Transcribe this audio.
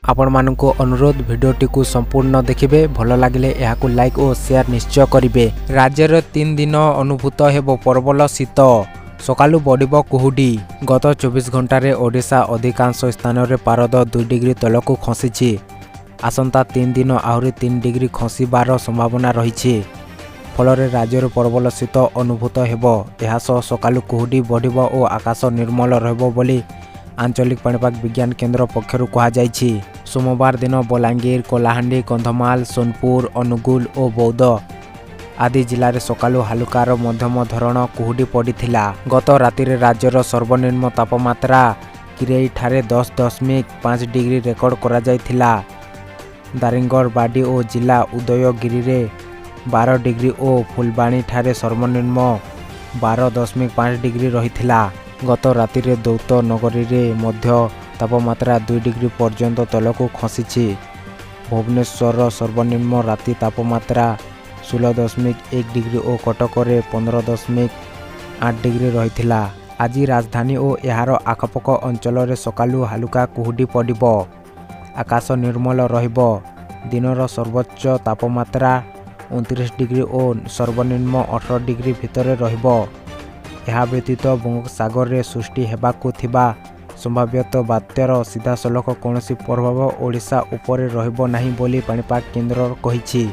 ଆପଣମାନଙ୍କୁ ଅନୁରୋଧ ଭିଡ଼ିଓଟି को संपूर्ण देखिए भल लगे यहाँ लाइक और शेयर निश्चय करेंगे। राज्य 3 दिन अनुभूत हेब प्रबल शीत सकालू बढ़ कुहुडी गत 24 घंटे ओडिशा अधिकांश स्थान में पारद 2 डिग्री तलक खसी आसंता 3 दिन आहरी 3 डिग्री खसबार संभावना रही फल राज्य प्रबल शीत अनुभूत हेब यासह सकालू कुहुडी बढ़ और आकाश निर्मल रही आंचलिक पाणीपाग विज्ञान केन्द्र पक्षर कहुई। सोमवार दिन बलांगीर कलाहांडी कंधमाल सोनपुर अनुगुल और बौद्ध आदि जिले में सकालू हालुकार मध्यम धरण कुहुडी पड़ा। गत रातिर राज्यर सर्वनिम्न तापमात्रा किरेई ठारे 10.5 डिग्री रेकर्ड करा जायथिला। दारिंगड़ बाडी और जिला उदयगिरी में 12 डिग्री और फुलबाणी ठारे सर्वनिम्न 12.5 डिग्री रही। गत रातिर दौत नगरी रे मध्य तापमात्रा 2 डिग्री पर्यंत तलक खसी। भुवनेश्वर सर्वनिम्न राति तापमात्रा 16.1 डिग्री और कटक 15.8 डिग्री रही। आज राजधानी और यार आखपाख अंचल सकालू हालुका कुहुडी पड़ब आकाश निर्मल रहिब। दिनर सर्वोच्च तापमात्रा 29 डिग्री और सर्वनिम्न 18 डिग्री भितर रहिब। यह व्यतीत बंगोपसागर में सृष्टि हेबाकु थिबा संभाव्यत बात्यार सीधासलख कौन प्रभाव ओडिशा उपरे रहिब नाही बोली पाणीपाग केन्द्र कहिछि।